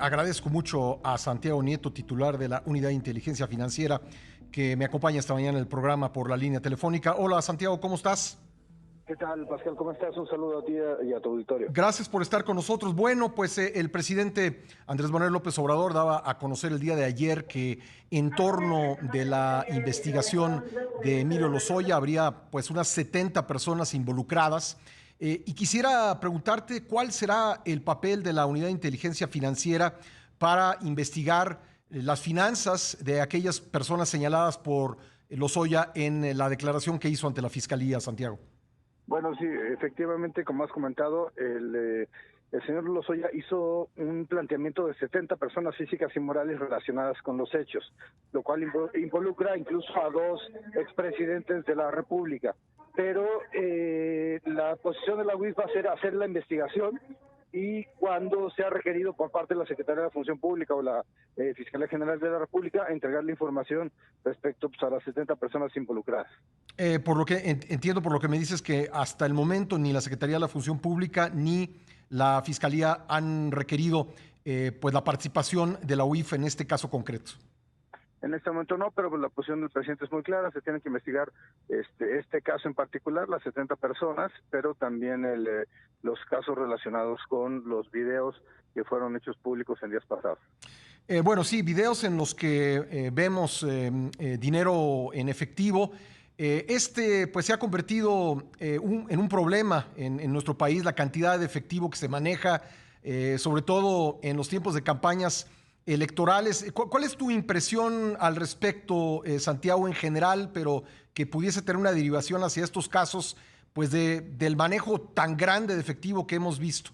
Agradezco mucho a Santiago Nieto, titular de la Unidad de Inteligencia Financiera, que me acompaña esta mañana en el programa por la línea telefónica. Hola Santiago, ¿cómo estás? ¿Qué tal, Pascal? ¿Cómo estás? Un saludo a ti y a tu auditorio. Gracias por estar con nosotros. Bueno, pues el presidente Andrés Manuel López Obrador daba a conocer el día de ayer que en torno de la investigación de Emilio Lozoya habría pues unas 70 personas involucradas. Y quisiera preguntarte cuál será el papel de la Unidad de Inteligencia Financiera para investigar las finanzas de aquellas personas señaladas por Lozoya en la declaración que hizo ante la Fiscalía, Santiago. Bueno, sí, efectivamente, como has comentado, el señor Lozoya hizo un planteamiento de 70 personas físicas y morales relacionadas con los hechos, lo cual involucra incluso a dos expresidentes de la República. Pero la posición de la UIF va a ser hacer la investigación y cuando sea requerido por parte de la Secretaría de la Función Pública o la Fiscalía General de la República, entregar la información respecto pues, a las 70 personas involucradas. Por lo que entiendo, por lo que me dices que hasta el momento ni la Secretaría de la Función Pública ni la Fiscalía han requerido pues la participación de la UIF en este caso concreto. En este momento no, pero la posición del presidente es muy clara, se tiene que investigar este caso en particular, las 70 personas, pero también los casos relacionados con los videos que fueron hechos públicos en días pasados. Bueno, sí, videos en los que vemos dinero en efectivo. Pues se ha convertido en un problema en nuestro país, la cantidad de efectivo que se maneja, sobre todo en los tiempos de campañas electorales. ¿Cuál es tu impresión al respecto, Santiago, en general, pero que pudiese tener una derivación hacia estos casos, pues del manejo tan grande de efectivo que hemos visto?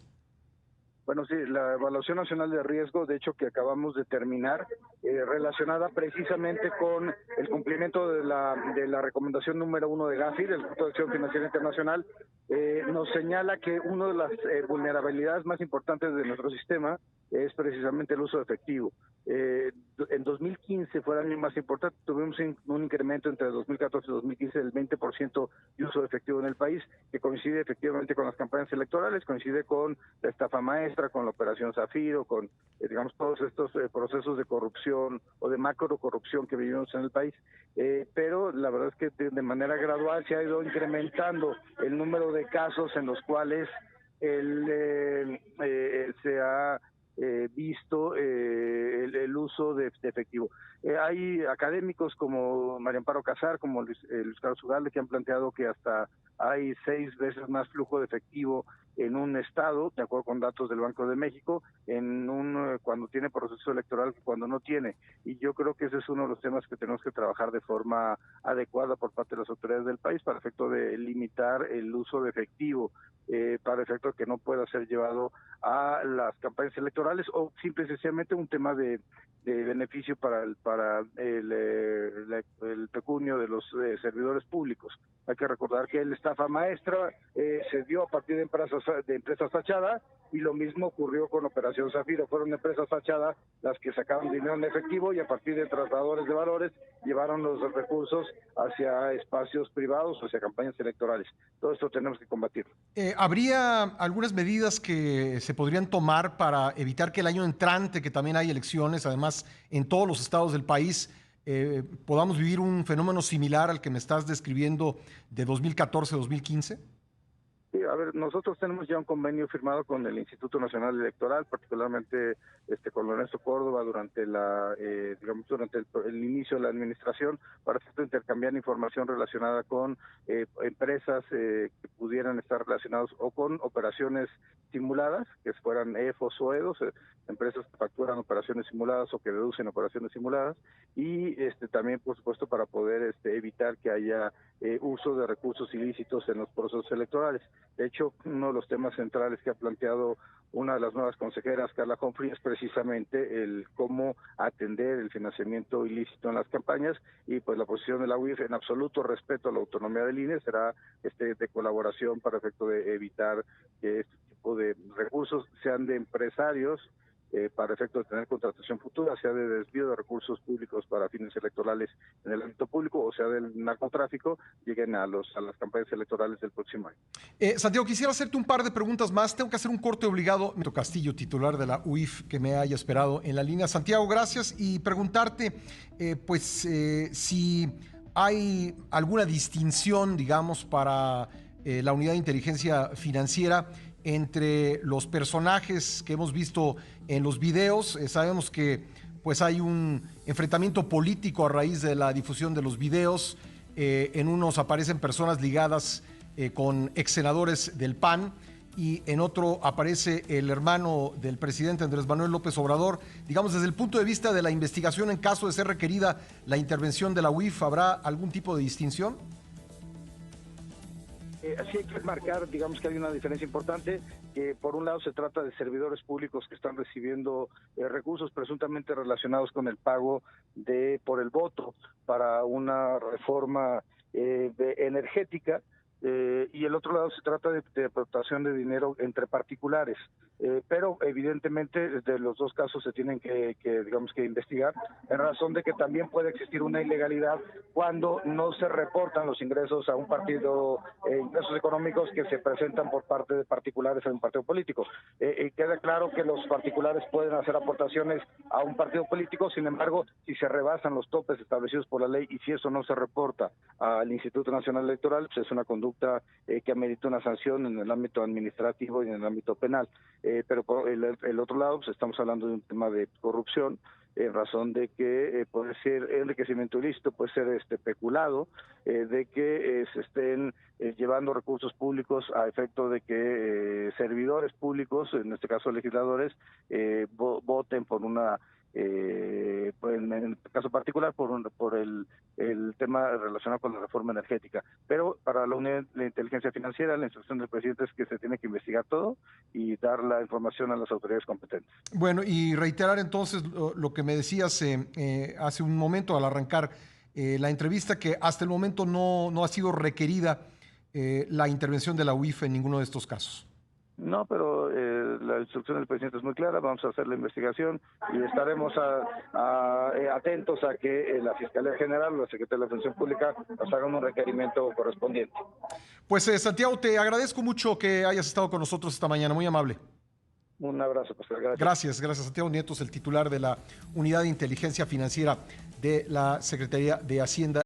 Bueno, sí, la Evaluación Nacional de Riesgo, de hecho, que acabamos de terminar, relacionada precisamente con el cumplimiento de la recomendación número 1 de Gafi, del Grupo de Acción Financiera Internacional, nos señala que una de las vulnerabilidades más importantes de nuestro sistema es precisamente el uso de efectivo. En 2015 fue el año más importante, tuvimos un incremento entre 2014 y 2015 del 20% de uso de efectivo en el país, que coincide efectivamente con las campañas electorales, coincide con la estafa maestra, con la operación Zafiro, con digamos todos estos procesos de corrupción o de macro corrupción que vivimos en el país. Pero la verdad es que de manera gradual se ha ido incrementando el número de casos en los cuales se ha visto el uso de efectivo. Hay académicos como María Amparo Casar, como Luis Carlos Ugalde, que han planteado que hasta hay 6 veces más flujo de efectivo en un estado, de acuerdo con datos del Banco de México, cuando tiene proceso electoral que cuando no tiene. Y yo creo que ese es uno de los temas que tenemos que trabajar de forma adecuada por parte de las autoridades del país para efecto de limitar el uso de efectivo, para efecto de que no pueda ser llevado a las campañas electorales o simple y sencillamente un tema de beneficio para el pecunio de los servidores públicos. Hay que recordar que la estafa maestra se dio a partir de empresas fachadas y lo mismo ocurrió con Operación Zafiro. Fueron empresas fachadas las que sacaron dinero en efectivo y a partir de trasladadores de valores llevaron los recursos hacia espacios privados, hacia campañas electorales. Todo esto tenemos que combatirlo. ¿Habría algunas medidas que se podrían tomar para evitar que el año entrante, que también hay elecciones, además en todos los estados del país, podamos vivir un fenómeno similar al que me estás describiendo de 2014-2015? Sí, a ver, nosotros tenemos ya un convenio firmado con el Instituto Nacional Electoral, particularmente con Lorenzo Córdoba durante durante el inicio de la administración, para intercambiar información relacionada con empresas que pudieran estar relacionadas o con operaciones simuladas, que fueran EFOS o EDOS, empresas que facturan operaciones simuladas o que deducen operaciones simuladas, y también, por supuesto, para poder evitar que haya uso de recursos ilícitos en los procesos electorales. De hecho, uno de los temas centrales que ha planteado una de las nuevas consejeras, Carla Humphrey, es precisamente el cómo atender el financiamiento ilícito en las campañas, y pues la posición de la UIF, en absoluto respeto a la autonomía del INE, será de colaboración para efecto de evitar que este tipo de recursos sean de empresarios para efecto de tener contratación futura, sea de desvío de recursos públicos para fines electorales en el ámbito público o sea del narcotráfico, lleguen a las campañas electorales del próximo año. Santiago, quisiera hacerte un par de preguntas más. Tengo que hacer un corte obligado. Castillo, titular de la UIF, que me haya esperado en la línea. Santiago, gracias. Y preguntarte, si hay alguna distinción, digamos, para la unidad de inteligencia financiera entre los personajes que hemos visto en los videos. Sabemos que pues hay un enfrentamiento político a raíz de la difusión de los videos. En unos aparecen personas ligadas con ex senadores del PAN y en otro aparece el hermano del presidente Andrés Manuel López Obrador. Digamos, desde el punto de vista de la investigación, en caso de ser requerida la intervención de la UIF, ¿habrá algún tipo de distinción? Así hay que marcar, digamos que hay una diferencia importante, que por un lado se trata de servidores públicos que están recibiendo recursos presuntamente relacionados con el pago por el voto para una reforma energética, y el otro lado se trata de aportación de dinero entre particulares, pero evidentemente de los dos casos se tienen que digamos que investigar, en razón de que también puede existir una ilegalidad cuando no se reportan los ingresos a un partido, ingresos económicos que se presentan por parte de particulares en un partido político. Queda claro que los particulares pueden hacer aportaciones a un partido político, sin embargo, si se rebasan los topes establecidos por la ley y si eso no se reporta al Instituto Nacional Electoral, pues es una conducta que amerita una sanción en el ámbito administrativo y en el ámbito penal. Pero por el otro lado, pues estamos hablando de un tema de corrupción, en razón de que puede ser enriquecimiento ilícito, puede ser peculado, de que se estén llevando recursos públicos a efecto de que servidores públicos, en este caso legisladores, voten por una en el caso particular por el tema relacionado con la reforma energética. Pero para la unidad de inteligencia financiera, la instrucción del presidente es que se tiene que investigar todo y dar la información a las autoridades competentes. Bueno, y reiterar entonces lo que me decías hace un momento al arrancar la entrevista, que hasta el momento no ha sido requerida la intervención de la UIF en ninguno de estos casos. No, pero la instrucción del presidente es muy clara, vamos a hacer la investigación y estaremos atentos a que la Fiscalía General o la Secretaría de la Función Pública nos hagan un requerimiento correspondiente. Pues Santiago, te agradezco mucho que hayas estado con nosotros esta mañana, muy amable. Un abrazo, Pascal. Gracias, Santiago Nieto, el titular de la Unidad de Inteligencia Financiera de la Secretaría de Hacienda.